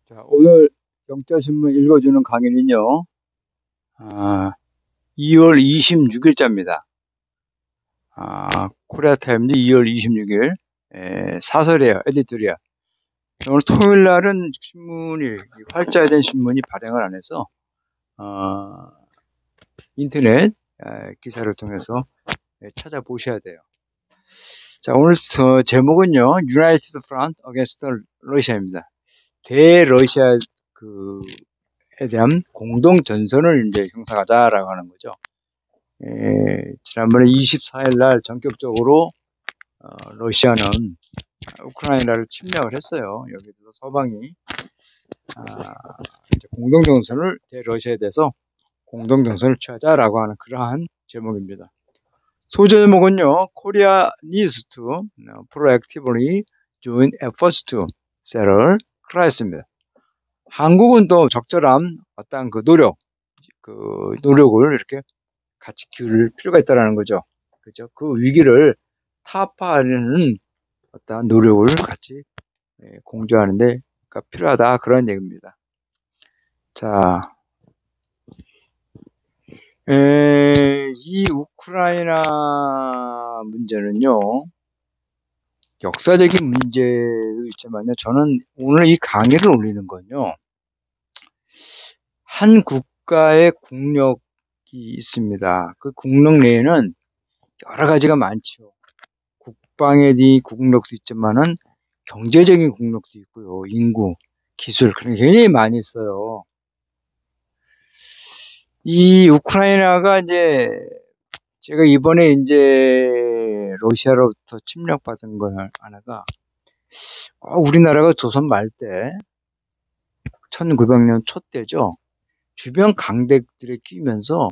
자, 오늘 경자신문 읽어주는 강의는요, 2월 26일자입니다. 코리아타임즈 2월 26일, 사설이에요, 에디토리얼. 오늘 토요일 날은 신문이, 활자된 신문이 발행을 안 해서, 인터넷 기사를 통해서 찾아보셔야 돼요. 자, 오늘 제목은요, United Front Against Russia입니다. 대러시아 에 대한 공동 전선을 이제 형성하자라고 하는 거죠. 지난번에 24일 날 전격적으로 러시아는 우크라이나를 침략을 했어요. 여기서 서방이 공동 전선을 대러시아에 대해서 공동 전선을 취하자라고 하는 그러한 제목입니다. 소제목은요, Korea needs to proactively join efforts to settle crisis 입니다. 한국은 또 적절한 어떤 노력을 이렇게 같이 기울일 필요가 있다는 거죠. 그죠? 그 위기를 타파하는 어떤 노력을 같이 공조하는데 필요하다. 그런 얘기입니다. 자, 이 우크라이나 문제는요, 역사적인 문제도 있지만요, 저는 오늘 이 강의를 올리는 건요, 한 국가의 국력이 있습니다. 그 국력 내에는 여러 가지가 많죠. 국방에 대한 국력도 있지만은 경제적인 국력도 있고요. 인구, 기술, 그런 게 굉장히 많이 있어요. 이 우크라이나가 이제 제가 이번에 이제 러시아로부터 침략받은 거 하나가 우리나라가 조선 말 때 1900년 초 때죠. 주변 강대들에 끼면서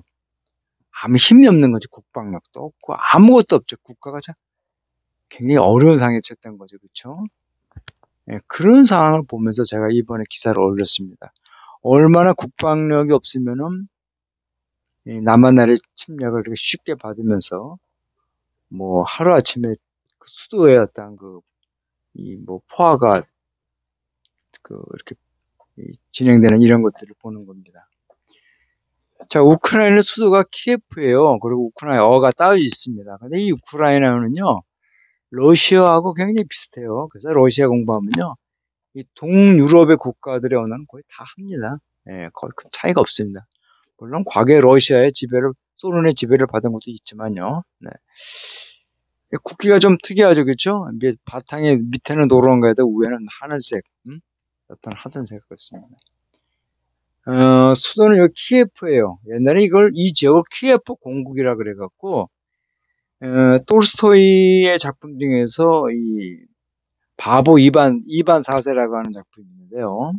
아무 힘이 없는 거지. 국방력도 없고 아무것도 없죠. 국가가 참 굉장히 어려운 상황에 처했던 거죠. 그렇죠? 네, 그런 상황을 보면서 제가 이번에 기사를 올렸습니다. 얼마나 국방력이 없으면은 남한나라의 침략을 그렇게 쉽게 받으면서 뭐 하루아침에 그 수도에 어떤 포화가 이렇게 진행되는 이런 것들을 보는 겁니다. 자, 우크라이나 수도가 키예프예요. 그리고 우크라이나어가 따로 있습니다. 근데 이 우크라이나는요, 러시아하고 굉장히 비슷해요. 그래서 러시아 공부하면요, 이 동유럽의 국가들의 언어는 거의 다 합니다. 거의 큰 차이가 없습니다. 물론 과거에 러시아의 소련의 지배를 받은 것도 있지만요. 네. 국기가 좀 특이하죠, 그렇죠? 바탕에 밑에는 노란가에다 위에는 하늘색, 어떤 하늘색 같습니다. 수도는 여기 키예프예요. 옛날에 이 지역을 키예프 공국이라 그래갖고, 톨스토이의 작품 중에서 이 바보 이반 4세라고 하는 작품이 있는데요.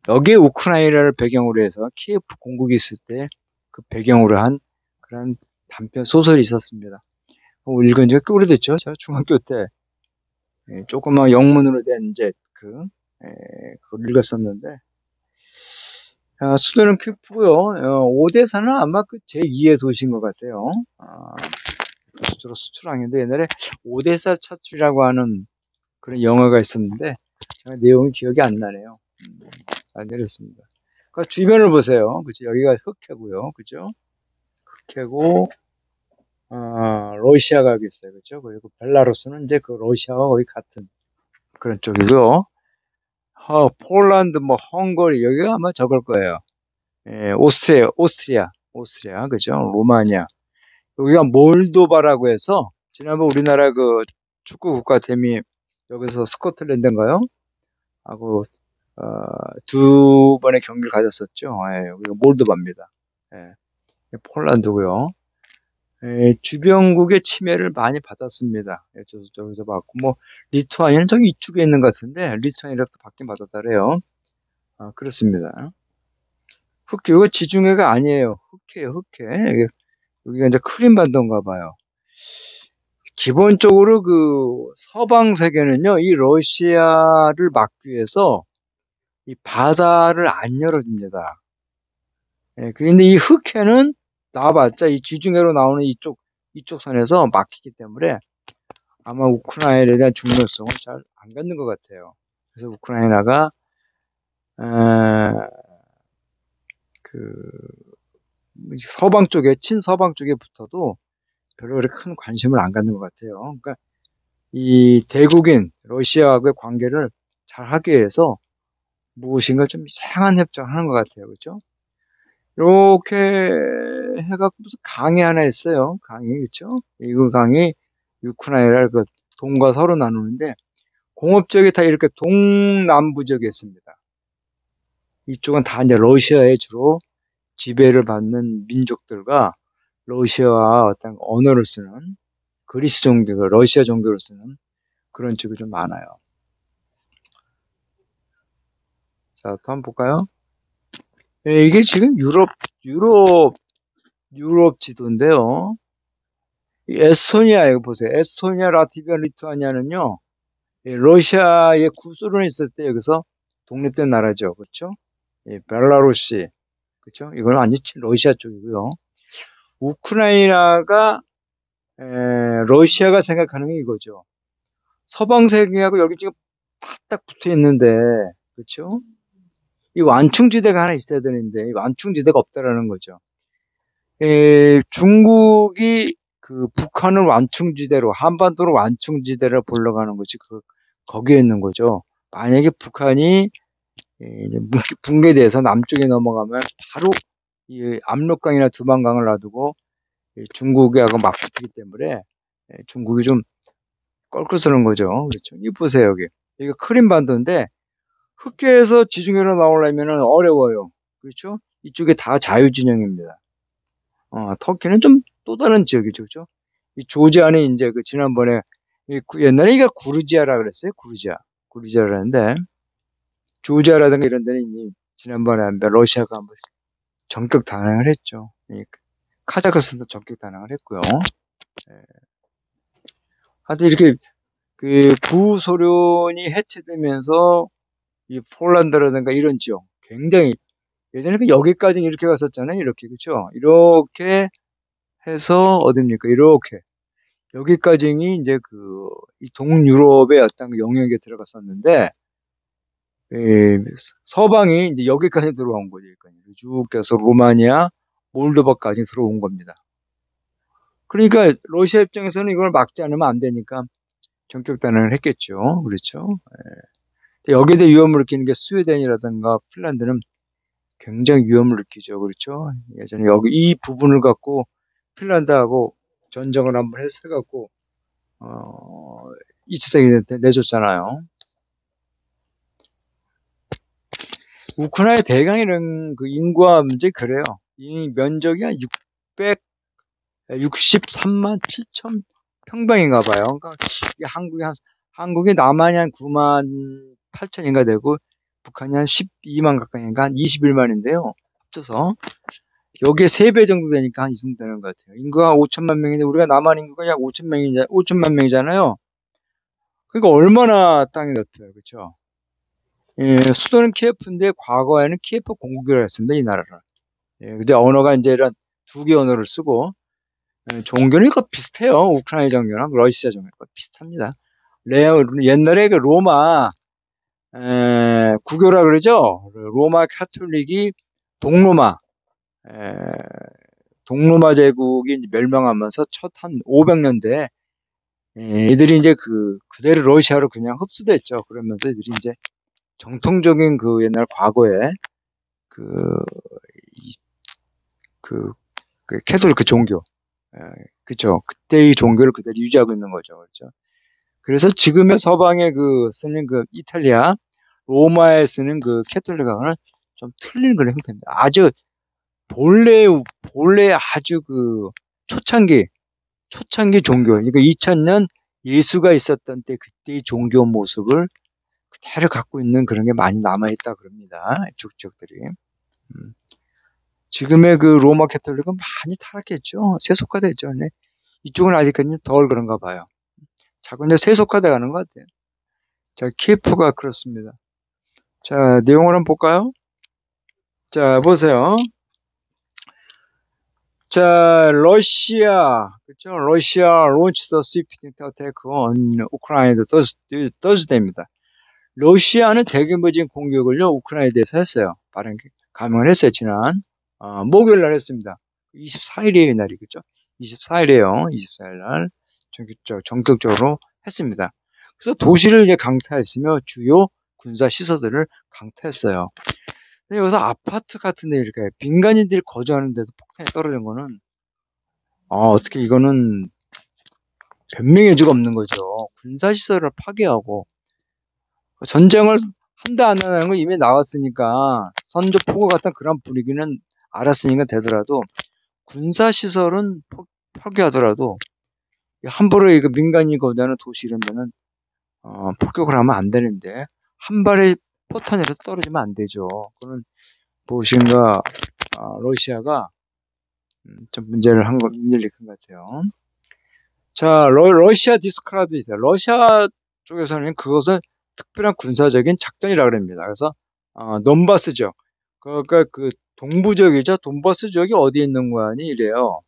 여기에 우크라이나를 배경으로 해서 키예프 공국이 있을 때 그 배경으로 한 그런 단편 소설이 있었습니다. 읽은 지가 꽤 오래됐죠. 제가 중학교 때 조그만 영문으로 된 그걸 읽었었는데, 수도는 키예프고요. 오데사는 아마 그 제2의 도시인 것 같아요. 주로 수출항인데 옛날에 오데사 차출이라고 하는 그런 영화가 있었는데 제가 내용이 기억이 안 나네요. 잘 내렸습니다. 그 주변을 보세요. 그죠? 여기가 흑해고요. 그죠? 흑해고 러시아가 여기 있어요. 그죠? 그리고 벨라루스는 이제 그 러시아와 거의 같은 그런 쪽이고요. 폴란드, 헝가리 여기가 아마 저걸 거예요. 오스트리아, 그죠? 로마니아. 여기가 몰도바라고 해서 지난번 우리나라 그 축구 국가팀이 여기서 스코틀랜드인가요? 하고 두 번의 경기를 가졌었죠. 여기가 몰도바입니다. 폴란드고요. 주변국의 침해를 많이 받았습니다. 저기서 받고 리투아니아는 저기 이쪽에 있는 것 같은데 리투아니아도 받긴 받았다래요. 그렇습니다. 여기가 지중해가 아니에요. 흑해요. 여기가 이제 크림반도인가 봐요. 기본적으로 그 서방 세계는요, 이 러시아를 막기 위해서 이 바다를 안 열어줍니다. 그런데 이 흑해는 나와봤자 이 지중해로 나오는 이쪽 선에서 막히기 때문에 아마 우크라이나에 대한 중요성을 잘 안 갖는 것 같아요. 그래서 우크라이나가 그 서방 쪽에 친서방 쪽에 붙어도 별로 그렇게 큰 관심을 안 갖는 것 같아요. 그러니까 이 대국인 러시아하고의 관계를 잘 하기 위해서 무엇인가 좀 이상한 협정을 하는 것 같아요. 그렇죠? 이렇게 해갖고 무슨 강이 하나 있어요. 강이, 그렇죠? 이거 강이 우크라이나를 그 동과 서로 나누는데 공업지역이 다 이렇게 동남부 지역에 있습니다. 이쪽은 다 이제 러시아의 주로 지배를 받는 민족들과 러시아와 어떤 언어를 쓰는 그리스 종교, 러시아 종교를 쓰는 그런 쪽이 좀 많아요. 자, 또 한번 볼까요? 예, 이게 지금 유럽 지도인데요. 이 에스토니아, 이거 보세요. 에스토니아, 라트비아, 리투아니아는요, 러시아의 구소련이 있을 때 여기서 독립된 나라죠. 그렇죠? 예, 벨라루시, 그렇죠? 이건 완전 러시아 쪽이고요. 우크라이나가 러시아가 생각하는 게 이거죠. 서방 세계하고 여기 지금 딱 붙어 있는데, 그렇죠? 이 완충지대가 하나 있어야 되는데 이 완충지대가 없다라는 거죠. 중국이 그 북한을 완충지대로 한반도로 완충지대를 불러가는 거지 거기에 있는 거죠. 만약에 북한이 이제 붕괴돼서 남쪽에 넘어가면 바로 이 압록강이나 두만강을 놔두고 중국하고 맞붙기 때문에 중국이 좀 껄끄러는 거죠. 그렇죠. 이 보세요 여기. 이거 크림반도인데 흑해에서 지중해로 나오려면 어려워요. 그렇죠? 이쪽에 다 자유진영입니다. 터키는 좀 또 다른 지역이죠. 그렇죠? 이 조지아는 이제 그 지난번에 옛날에 이게 구르지아라 그랬어요. 구르지아라는데 조지아라든가 이런 데는 이제 지난번에 러시아가 한번 전격 단항을 했죠. 카자흐스탄도 전격 단항을 했고요. 예. 하여튼 이렇게 그 구소련이 해체되면서 이 폴란드라든가 이런 지역 굉장히 예전에 그 여기까지 이렇게 갔었잖아요. 이렇게 그렇죠? 이렇게 해서 어딥니까? 이렇게 여기까지 이제 이 동유럽의 어떤 영역에 들어갔었는데 서방이 이제 여기까지 들어온 거죠. 그러니까 쭉 해서 로마니아, 몰도바까지 들어온 겁니다. 그러니까 러시아 입장에서는 이걸 막지 않으면 안 되니까 전격 단항을 했겠죠. 그렇죠? 여기에 대해 위험을 느끼는 게 스웨덴이라든가 핀란드는 굉장히 위험을 느끼죠. 그렇죠? 예전에 여기 이 부분을 갖고 핀란드하고 전쟁을 한번 해갖고, 2차 세계대전 때 내줬잖아요. 우크라이나 대강이라는 그 인구와 문제 그래요. 이 면적이 한 663만 7천 평방인가 봐요. 그러니까 한국이 남한이 한 9만 8천인가 되고 북한이 한 12만 가까이니까 한 21만인데요. 합쳐서 여기에 3배 정도 되니까 한 이 정도 되는 것 같아요. 인구가 5천만 명인데 우리가 남한 인구가 약 5천만 명이잖아요. 그러니까 얼마나 땅이 넓혀요. 그렇죠? 예, 수도는 키예프인데 과거에는 키예프 공국이라고 했습니다. 이 나라를. 예, 근데 언어가 이제 이런 두 개 언어를 쓰고 종교는 이거 비슷해요. 우크라이나 종교랑 러시아 종교랑 비슷합니다. 옛날에 그 로마 구교라 그러죠. 로마 카톨릭이 동로마 에, 동로마 제국이 이제 멸망하면서 첫 한 500년대 이들이 이제 그대로 러시아로 그냥 흡수됐죠. 그러면서 이들이 이제 정통적인 그 옛날 과거에 그, 이, 그, 그 캐톨릭 그 종교, 그죠. 그때의 종교를 그대로 유지하고 있는 거죠. 그렇죠. 그래서 지금의 서방에 쓰는 이탈리아, 로마에 쓰는 그 캐톨릭하고는 좀 틀린 그런 형태입니다. 아주 본래 아주 초창기 종교, 그러니까 2000년 예수가 있었던 때 그때의 종교 모습을 그대로 갖고 있는 그런 게 많이 남아있다 그럽니다. 이쪽 지역들이. 지금의 그 로마 캐톨릭은 많이 타락했죠. 세속화됐죠. 네. 이쪽은 아직까지 덜 그런가 봐요. 자꾸 이제 세속화돼 가는 것 같아요. 자, 키예프가 그렇습니다. 자, 내용을 한번 볼까요? 자, 보세요. 자, 러시아, 그렇죠? 러시아 launched a sweeping attack on Ukraine Thursday입니다. 러시아는 대규모적인 공격을요, 우크라이나에 대해서 했어요. 감행을 했어요, 지난, 목요일 날 했습니다. 24일이에요, 날이, 그죠? 24일이에요. 24일 날. 전격적으로 했습니다. 그래서 도시를 이제 강타했으며 주요 군사 시설들을 강타했어요. 근데 여기서 아파트 같은 데 이렇게 민간인들이 거주하는데도 폭탄이 떨어진 거는, 어떻게 이거는 변명의 여지가 없는 거죠. 군사 시설을 파괴하고 전쟁을 한다 안 한다는 건 이미 나왔으니까 선전포고 같은 그런 분위기는 알았으니까 되더라도 군사 시설은 파괴하더라도 함부로 이거 민간인이 거주하는 도시 이런 데는 폭격을 하면 안 되는데 한 발의 포탄이라도 떨어지면 안 되죠. 그거는 무엇인가 러시아가 좀 문제를 일으킨 것 같아요. 자, 러시아 디스크라도 있어요. 러시아 쪽에서는 그것을 특별한 군사적인 작전이라고 합니다. 그래서 돈바스죠. 그러니까 그 동부 지역이죠. 돈바스 지역이 어디 있는 거아니 이래요.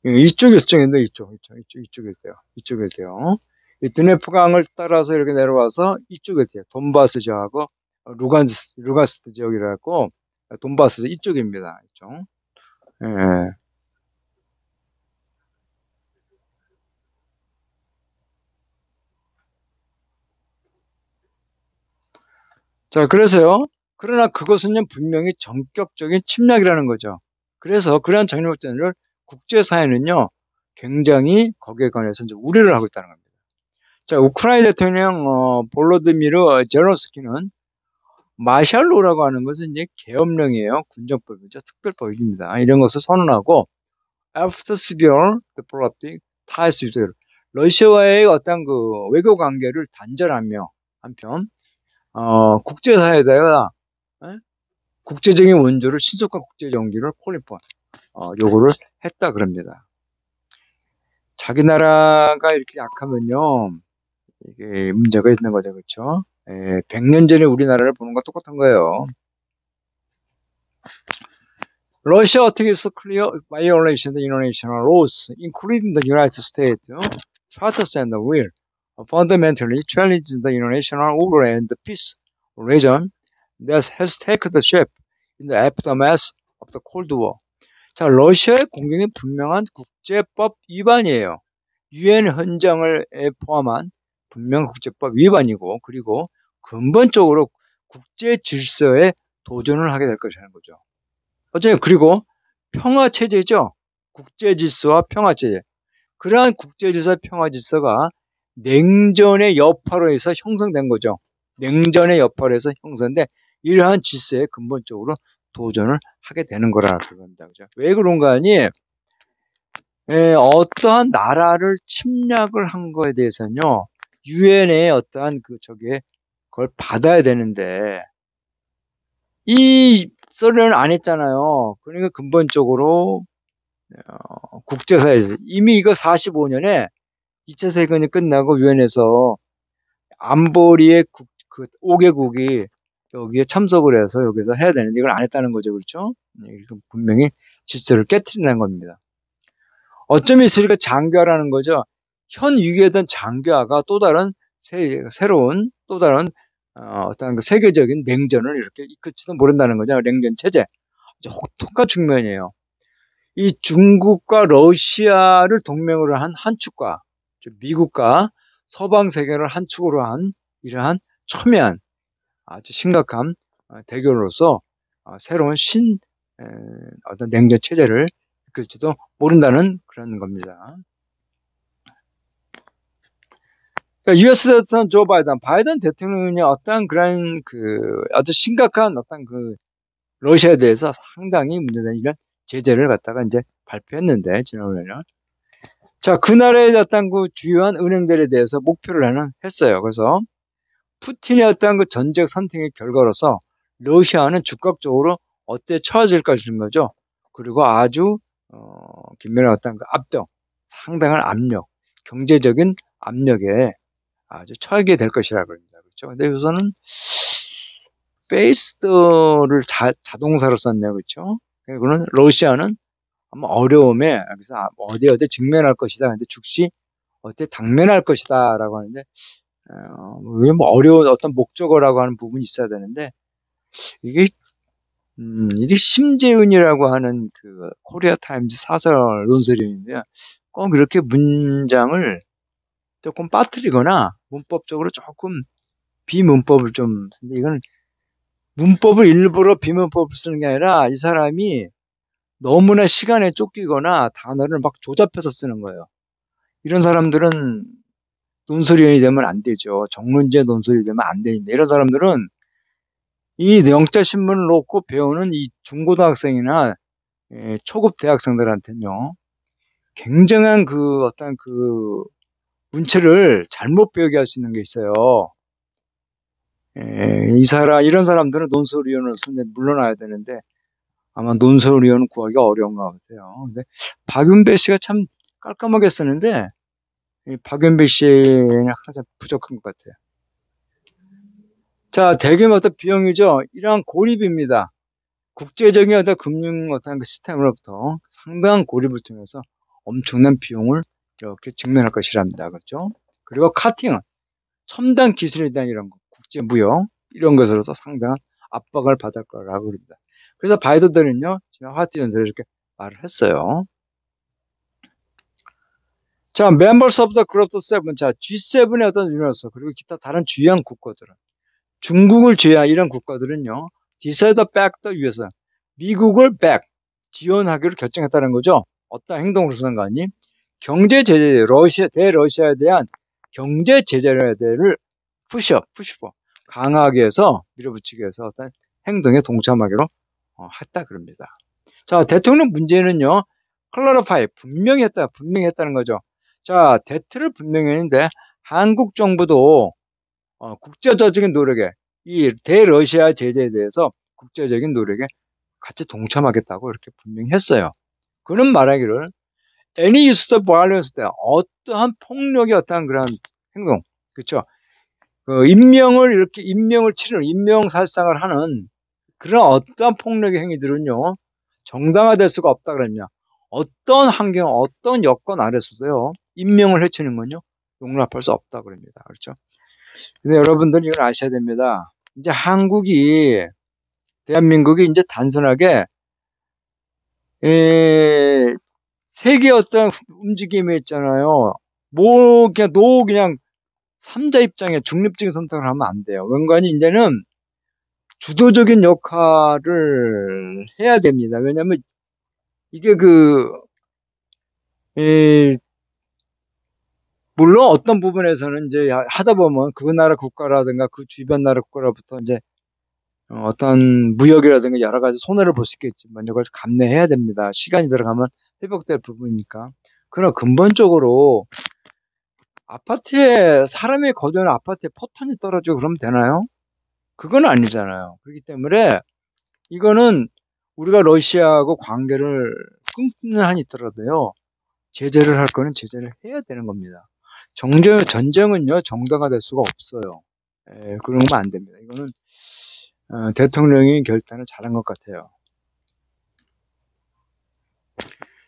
이쪽인데 이쪽에 돼요. 이쪽에 돼요. 이 드네프강을 따라서 이렇게 내려와서 이쪽에 돼요. 돈바스 지역하고 루간스크 지역이라고 돈바스 이쪽입니다. 이쪽. 예. 자, 그래서요. 그러나 그것은 분명히 전격적인 침략이라는 거죠. 그래서 그러한 전략전을 국제사회는요, 굉장히 거기에 관해서 이제 우려를 하고 있다는 겁니다. 자, 우크라이나 대통령 볼로드미르 제로스키는 마샬로라고 하는 것은 이제 계엄령이에요. 군정법이죠. 특별법입니다. 이런 것을 선언하고 after severe diplomatic ties with 러시아와의 어떤 그 외교 관계를 단절하며 한편 국제사회에다가 국제적인 원조를 신속한 국제정기를 콜리폰 요구를 했다 그럽니다. 자기 나라가 이렇게 약하면요 이게 문제가 있는 거죠, 그렇죠? 100년 전에 우리나라를 보는 거 똑같은 거예요. Russia takes clear violation of international laws, including the United States Charters and will fundamentally challenge the international order and the peace region that has taken the shape in the aftermath of the Cold War. 자, 러시아의 공격이 분명한 국제법 위반이에요. 유엔 헌장을 포함한 분명한 국제법 위반이고, 그리고 근본적으로 국제 질서에 도전을 하게 될 것이라는 거죠. 어쨌든 그리고 평화 체제죠. 국제 질서와 평화 체제. 그러한 국제 질서, 평화 질서가 냉전의 여파로 해서 형성된 거죠. 냉전의 여파로 해서 형성돼 이러한 질서에 근본적으로 도전을 하게 되는 거라 그럽니다. 그죠? 왜 그런가 하니 어떠한 나라를 침략을 한 거에 대해서는요. 유엔의 어떠한 그걸 받아야 되는데 이 소리는 안 했잖아요. 그러니까 근본적으로 국제사회에서 이미 이거 45년에 2차 세계대전이 끝나고 유엔에서 안보리의 그 5개국이 여기에 참석을 해서 여기서 해야 되는데 이걸 안 했다는 거죠. 그렇죠? 이건 분명히 질서를 깨트리는 겁니다. 어쩌면 있으니까 장교화라는 거죠. 현 위기에던 장교화가 또 다른 새로운 또 다른 어떤 그 세계적인 냉전을 이렇게 이끌지도 모른다는 거죠. 냉전 체제. 혹독한 측면이에요. 이 중국과 러시아를 동맹으로 한 한 축과 미국과 서방 세계를 한 축으로 한 이러한 첨예한 아주 심각한 대결로서 새로운 어떤 냉전 체제를 이끌지도 모른다는 그런 겁니다. 그러니까 US 대통령 조 바이든 대통령이 어떤 그런 아주 심각한 어떤 러시아에 대해서 상당히 문제되는 이런 제재를 갖다가 이제 발표했는데 지난번에는 자, 그날의 어떤 주요한 은행들에 대해서 목표를 했어요. 그래서 푸틴의 어떤 전적 선택의 결과로서 러시아는 즉각적으로 어때 처해질 것인 거죠. 그리고 아주 긴밀한 어떤 상당한 압력, 경제적인 압력에 아주 처하게 될 것이라고 합니다. 그렇죠. 근데 우선은 베이스를 자동사로 썼네요. 그렇죠. 그거는 러시아는 아마 어려움에 여기서 어디 직면할 것이다. 근데 즉시 어떻게 당면할 것이다라고 하는데 뭐 어려운 어떤 목적어라고 하는 부분이 있어야 되는데 이게 이게 심재은이라고 하는 그 코리아 타임즈 사설 논설위원인데요. 꼭 이렇게 문장을 조금 빠뜨리거나 문법적으로 조금 비문법을 좀 근데 이거는 문법을 일부러 비문법을 쓰는 게 아니라 이 사람이 너무나 시간에 쫓기거나 단어를 막 조잡해서 쓰는 거예요. 이런 사람들은 논설위원이 되면 안 되죠. 정론제 논설이 되면 안 되는데 이런 사람들은 이 영자 신문을 놓고 배우는 이 중고등학생이나 초급 대학생들한테는요. 굉장한 그 어떤 그 문체를 잘못 배우게 할 수 있는 게 있어요. 이런 사람들은 논설위원으로서 물러나야 되는데 아마 논설위원은 구하기가 어려운가 보세요. 근데 박윤배 씨가 참 깔끔하게 쓰는데 이 박윤배 씨는 항상 부족한 것 같아요. 자, 대규모 어떤 비용이죠. 이러한 고립입니다. 국제적인 어떤 금융 어떤 그 시스템으로부터 상당한 고립을 통해서 엄청난 비용을 이렇게 직면할 것이랍니다. 그렇죠? 그리고 카팅은 첨단 기술에 대한 이런 거, 국제 무역 이런 것으로도 상당한 압박을 받을 거라고 그럽니다. 그래서 바이든은요, 지난 화트 연설에 이렇게 말을 했어요. 자, members of the group of seven, 자, G7의 어떤 유로서 그리고 기타 다른 주요한 국가들은 중국을 제외한 이런 국가들은요, decide back the US, 미국을 back 지원하기로 결정했다는 거죠. 어떤 행동으로 쓰는 거 아니? 경제 제재, 대러시아에 대한 경제 제재를 푸시업 강하게 해서 밀어붙이기 위해서 어떤 행동에 동참하기로 했다 그럽니다. 자, 대통령 문제는요, 클라리파이 분명히 했다는 거죠. 자, 대트를 분명히 했는데 한국 정부도 국제적인 노력에 이 대러시아 제재에 대해서 국제적인 노력에 같이 동참하겠다고 이렇게 분명히 했어요. 그는 말하기를 any use of violence 때 어떠한 폭력의 어떠한 그런 행동, 그렇죠? 인명을 치르는 인명살상을 하는 그런 어떠한 폭력의 행위들은요 정당화될 수가 없다 그랬냐? 어떤 환경, 어떤 여건 아래서도요 인명을 해치는 건요 용납할 수 없다 그럽니다. 그렇죠? 근데 여러분들 이걸 아셔야 됩니다. 이제 대한민국이 이제 단순하게 세계 어떤 움직임이 있잖아요. 그냥 삼자 입장에 중립적인 선택을 하면 안 돼요. 왠가니 이제는 주도적인 역할을 해야 됩니다. 왜냐하면 이게 물론 어떤 부분에서는 이제 하다 보면 그 나라 국가라든가 그 주변 나라 국가로부터 이제 어떤 무역이라든가 여러 가지 손해를 볼 수 있겠지만 이걸 감내해야 됩니다. 시간이 들어가면 회복될 부분이니까. 그러나 근본적으로 사람이 거주하는 아파트에 포탄이 떨어지고 그러면 되나요? 그건 아니잖아요. 그렇기 때문에 이거는 우리가 러시아하고 관계를 끊는 한이 있더라도요. 제재를 할 거는 제재를 해야 되는 겁니다. 전쟁은요. 정당화될 수가 없어요. 그런 거면 안 됩니다. 이거는 대통령이 결단을 잘한 것 같아요.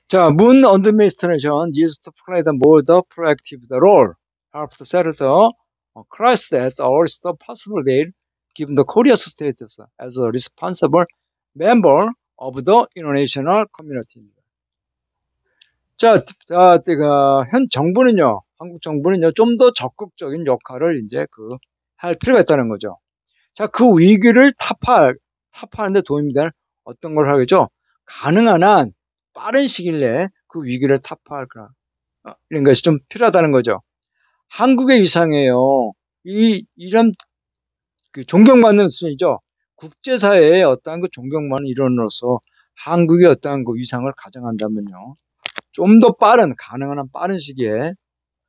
자, Moon administration needs to play the more the proactive role, help to settle the crisis at the earliest possible date, given the Korea's status as a responsible member of the international community. 자, 현 정부는요, 한국 정부는요, 좀 더 적극적인 역할을 이제 할 필요가 있다는 거죠. 자, 그 위기를 타파하는데 도움이 되는 어떤 걸 하겠죠? 가능한 한 빠른 시일 내에 그 위기를 타파할 거라. 이런 것이 좀 필요하다는 거죠. 한국의 이상해요. 이런 존경받는 수준이죠. 국제사회에 어떠한 그 존경받는 일원으로서 한국의 어떠한 그 위상을 가정한다면요. 좀 더 가능한 한 빠른 시기에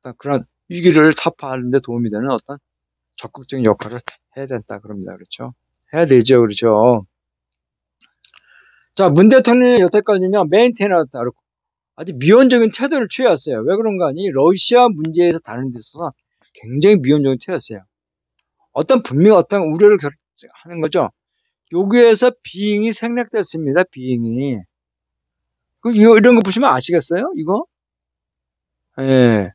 어떤 그런 위기를 타파하는 데 도움이 되는 어떤 적극적인 역할을 해야 된다. 그럽니다. 그렇죠? 해야 되죠. 그렇죠? 자, 문 대통령이 여태까지는요, 메인테너였다. 아주 미온적인 태도를 취해왔어요. 왜 그런가 하니, 러시아 문제에서 다른 데 있어서 굉장히 미온적인 태도였어요. 분명히 어떤 우려를 하는 거죠. 여기에서 비행이 생략됐습니다. 비행이. 이런 거 보시면 아시겠어요? 이거? 예.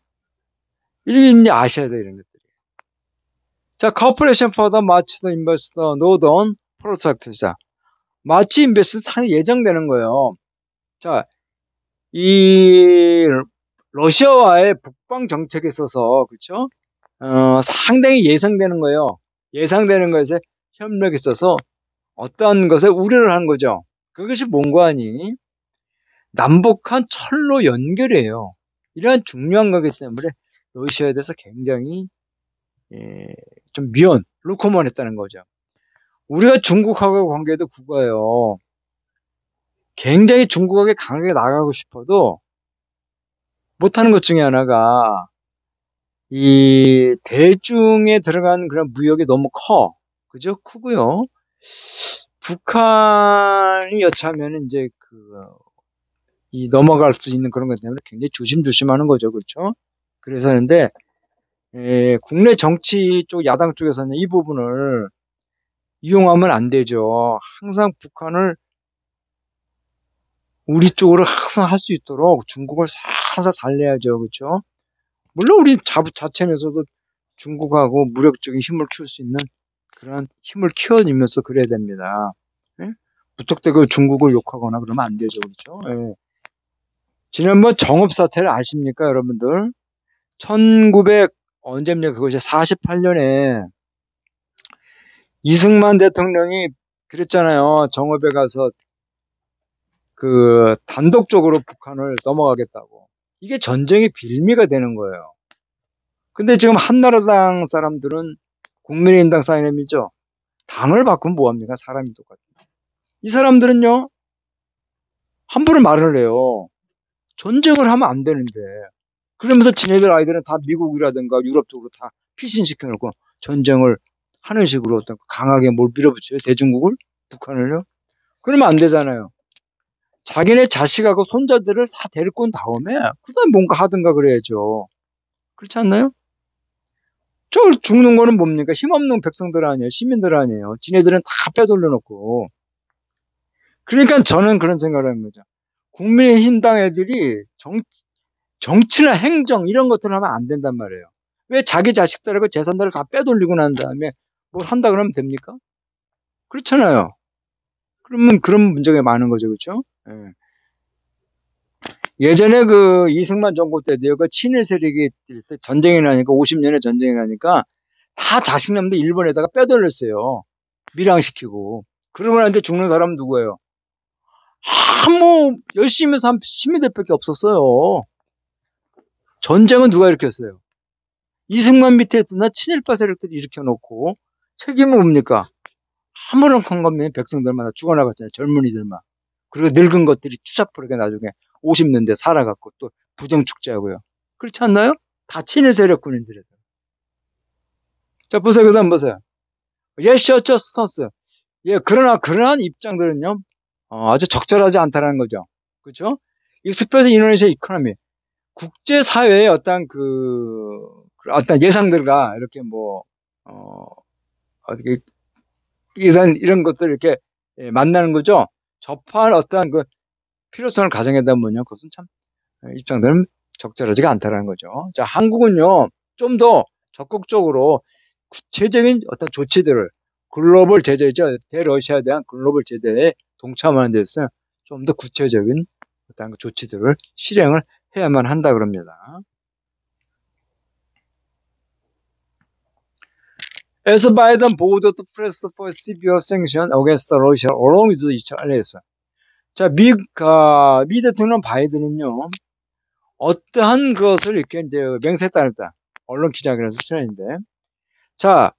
이게 이제 아셔야 돼, 이런 것들이. 자, Corporation for the March to Invest the Northern Prospect. 자, 마치 인베스트 상이 예정되는 거예요. 자, 이 러시아와의 북방 정책에 있어서 그렇죠? 상당히 예상되는 거예요. 예상되는 것에 협력에 있어서 어떤 것에 우려를 하는 거죠. 그것이 뭔가 하니 남북한 철로 연결이에요. 이러한 중요한 거기 때문에 러시아에 대해서 굉장히 좀 루커먼했다는 거죠. 우리가 중국하고 관계도 국가예요. 굉장히 중국에게 강하게 나가고 싶어도 못하는 것 중에 하나가 이 대중에 들어간 그런 무역이 너무 커. 그죠? 크고요. 북한이 여차하면 이제 이 넘어갈 수 있는 그런 것 때문에 굉장히 조심조심하는 거죠. 그렇죠? 그래서 하는데, 국내 정치 쪽, 야당 쪽에서는 이 부분을 이용하면 안 되죠. 항상 북한을 우리 쪽으로 항상 할 수 있도록 중국을 항상 달래야죠. 그렇죠? 물론 우리 자체에서도 중국하고 무력적인 힘을 키울 수 있는 그런 힘을 키워내면서 그래야 됩니다. 예? 무턱대고 중국을 욕하거나 그러면 안 되죠. 그렇죠? 예. 지난번 정읍 사태를 아십니까, 여러분들? 1900 언제입니까? 그것이 48년에 이승만 대통령이 그랬잖아요. 정읍에 가서 단독적으로 북한을 넘어가겠다고. 이게 전쟁의 빌미가 되는 거예요. 근데 지금 한나라당 사람들은 국민의힘당 사람이죠. 당을 바꾸면 뭐합니까? 사람이 똑같아요. 이 사람들은요, 함부로 말을 해요. 전쟁을 하면 안 되는데. 그러면서 지네들 아이들은 다 미국이라든가 유럽 쪽으로 다 피신시켜놓고 전쟁을 하는 식으로 어떤 강하게 뭘 밀어붙여요? 대중국을? 북한을요? 그러면 안 되잖아요. 자기네 자식하고 손자들을 다 데리고 온 다음에 그다음에 뭔가 하든가 그래야죠. 그렇지 않나요? 저 죽는 거는 뭡니까? 힘없는 백성들 아니에요. 시민들 아니에요. 지네들은 다 빼돌려놓고. 그러니까 저는 그런 생각을 하는 거죠. 국민의힘당 애들이 정치나 행정 이런 것들을 하면 안 된단 말이에요. 왜 자기 자식들하고 재산들을 다 빼돌리고 난 다음에 뭘 한다 그러면 됩니까? 그렇잖아요. 그러면 그런 문제가 많은 거죠. 그렇죠? 예전에 이승만 정부 때도요. 친일 세력이 전쟁이 나니까 50년에 전쟁이 나니까 다 자식남들 일본에다가 빼돌렸어요. 밀항시키고. 그러고 나는데 죽는 사람은 누구예요? 뭐 열심히 해서 한 시민들밖에 없었어요. 전쟁은 누가 일으켰어요? 이승만 밑에 있던 친일파 세력들이 일으켜놓고 책임은 뭡니까? 아무런 관계없는 백성들마다 죽어나갔잖아요. 젊은이들만. 그리고 늙은 것들이 추잡스럽게 나중에 50년대 살아갖고 또 부정축제하고요. 그렇지 않나요? 다 친일 세력 군인들이에요. 자, 보세요. 그 다음 보세요. 예셔처스턴스. 예, 그러한 입장들은요, 아주 적절하지 않다는 거죠. 그렇죠? 익스프레스 인도네시아 이코노미. 국제사회의 어떤 예상들과 이렇게 어떻게, 이런 것들 이렇게 만나는 거죠. 접할 어떤 필요성을 가정한다면요. 그것은 참 입장들은 적절하지가 않다는 거죠. 자, 한국은요, 좀 더 적극적으로 구체적인 어떤 조치들을 글로벌 제재죠. 대러시아에 대한 글로벌 제재에 동참하는 데 있어서 좀 더 구체적인 어떤 조치들을 실행을 해야만 한다 그럽니다. As Biden vowed to press for severe sanctions against Russia along with each allies. 자, 미 대통령 바이든은요, 어떠한 것을 이렇게 이제 맹세했다는다. 언론 기자회견에서 출연인데. 자,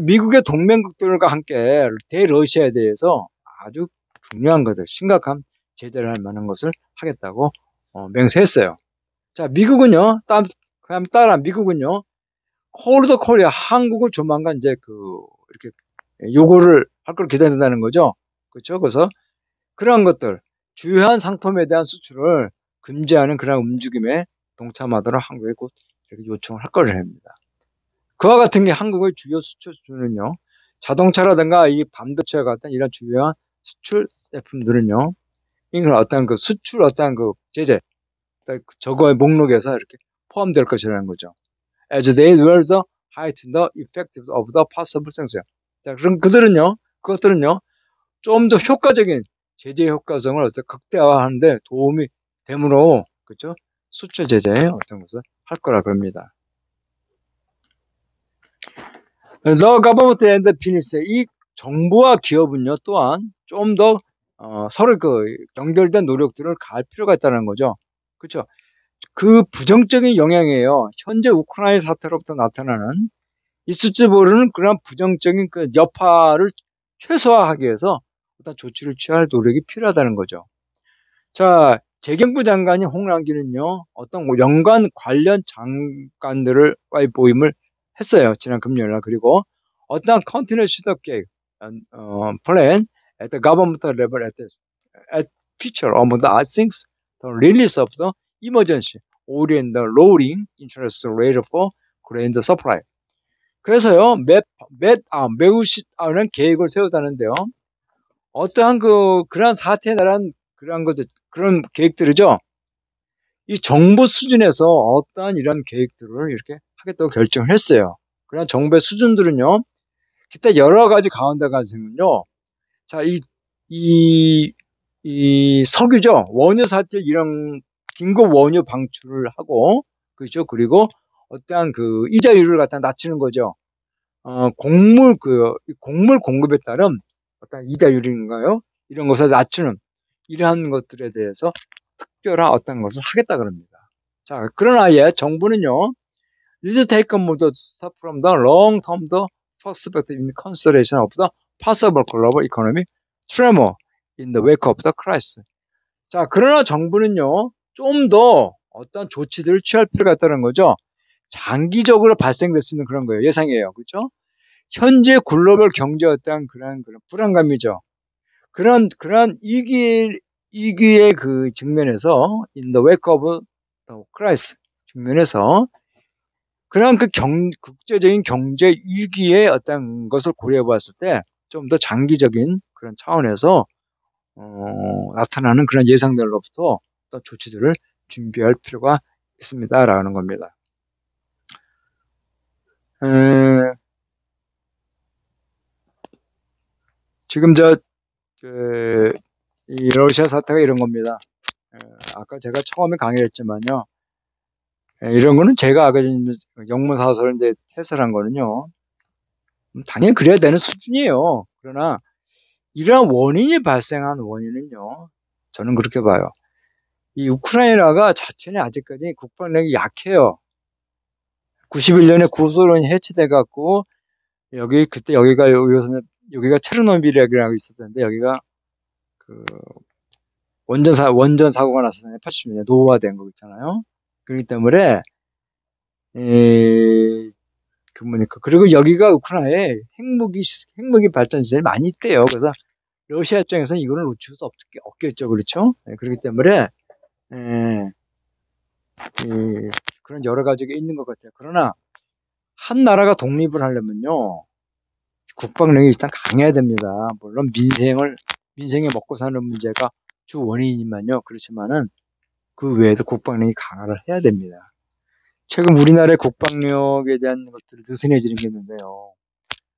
미국의 동맹국들과 함께 대러시아에 대해서 아주 중요한 것들, 심각한 제재를 할 만한 것을 하겠다고 맹세했어요. 자, 미국은요, 그냥 따라 미국은요, 콜드 코리아 한국을 조만간 이제 이렇게 요구를 할 걸 기다린다는 거죠. 그렇죠? 그래서 그러한 것들, 주요한 상품에 대한 수출을 금지하는 그런 움직임에 동참하도록 한국에 곧 이렇게 요청을 할 거를 합니다. 그와 같은 게 한국의 주요 수출 수준은요, 자동차라든가 이 반도체와 같은 이런 주요한 수출 제품들은요, 이걸 어떤 수출 어떤 제재, 저거의 목록에서 이렇게 포함될 것이라는 거죠. As they were the height the effective of the possible sanction. 자, 그럼 그것들은요, 좀 더 효과적인 제재 효과성을 어떻게 극대화하는데 도움이 되므로, 그렇죠? 수출 제재에 어떤 것을 할 거라 그럽니다. The government and the business, 이 정부와 기업은요, 또한 좀 더 서로 그 연결된 노력들을 가할 필요가 있다는 거죠. 그렇죠? 그 부정적인 영향이에요. 현재 우크라이나 사태로부터 나타나는 있을지 모르는 그런 부정적인 그 여파를 최소화하기 위해서 어떤 조치를 취할 노력이 필요하다는 거죠. 자, 재경부 장관이 홍남기는요, 어떤 연관 관련 장관들과의 모임을 했어요. 지난 금요일 날. 그리고 어떤 컨티뉴스 시도 계획, plan at the government level at future of the things, the release of the emergency, orient the lowering interest rate for grain supply. 그래서요, 매우 쉽다는 계획을 세우다는데요. 어떠한 그러한 사태에 대한 그런 계획들이죠. 이 정부 수준에서 어떠한 이런 계획들을 이렇게 하겠다고 결정을 했어요. 그러나 정부의 수준들은요, 기타 여러 가지 가운데 가지고는요, 자, 이 석유죠. 원유 사태 이런 긴급 원유 방출을 하고, 그죠. 그리고 어떠한 그 이자율을 갖다 낮추는 거죠. 곡물 공급에 따른 어떤 이자율인가요? 이런 것을 낮추는 이러한 것들에 대해서 특별한 어떤 것을 하겠다 그럽니다. 자, 그러나 정부는요, this take a move to stop from the long-term the perspective in consideration of the possible global economic tremor in the wake of the crisis. 자, 그러나 정부는요, 좀 더 어떤 조치들을 취할 필요가 있다는 거죠. 장기적으로 발생될 수 있는 그런 거예요. 예상이에요. 그렇죠? 현재 글로벌 경제에 대한 그런 불안감이죠. 그런 이기의 그 측면에서 in the wake of the crisis 측면에서 그런 국제적인 경제 위기의 어떤 것을 고려해 봤을 때 좀 더 장기적인 그런 차원에서 나타나는 그런 예상들로부터 또 조치들을 준비할 필요가 있습니다라는 겁니다. 지금 이 러시아 사태가 이런 겁니다. 아까 제가 처음에 강의했지만요. 이런 거는 제가 아까 영문사설을 이제 해설한 거는요. 당연히 그래야 되는 수준이에요. 그러나 이러한 원인이 발생한 원인은요. 저는 그렇게 봐요. 이 우크라이나가 자체는 아직까지 국방력이 약해요. 91년에 구소련이 해체돼 갖고 그때 여기가 체르노빌이라고 있었는데 여기가 그 원전 사고가 났었잖아요. 80년에 노후화된 거 있잖아요. 그렇기 때문에 그리고 여기가 우크라이나에 핵무기 발전 시설이 많이 있대요. 그래서 러시아 입장에서는 이거를 놓칠 수 없겠죠. 그렇죠? 그렇기 때문에 그런 여러 가지가 있는 것 같아요. 그러나 한 나라가 독립을 하려면요. 국방력이 일단 강해야 됩니다. 물론 민생에 먹고 사는 문제가 주 원인이지만요. 그렇지만은 그 외에도 국방력이 강화를 해야 됩니다. 최근 우리나라의 국방력에 대한 것들이 느슨해지는 게 있는데요.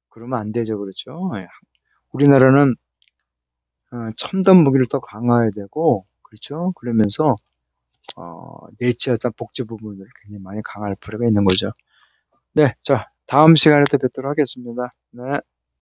그러면 안 되죠. 그렇죠? 우리나라는 첨단 무기를 더 강화해야 되고, 그렇죠? 그러면서 내치 어떤 복지 부분을 굉장히 많이 강화할 필요가 있는 거죠. 네, 자, 다음 시간에 또 뵙도록 하겠습니다. 네.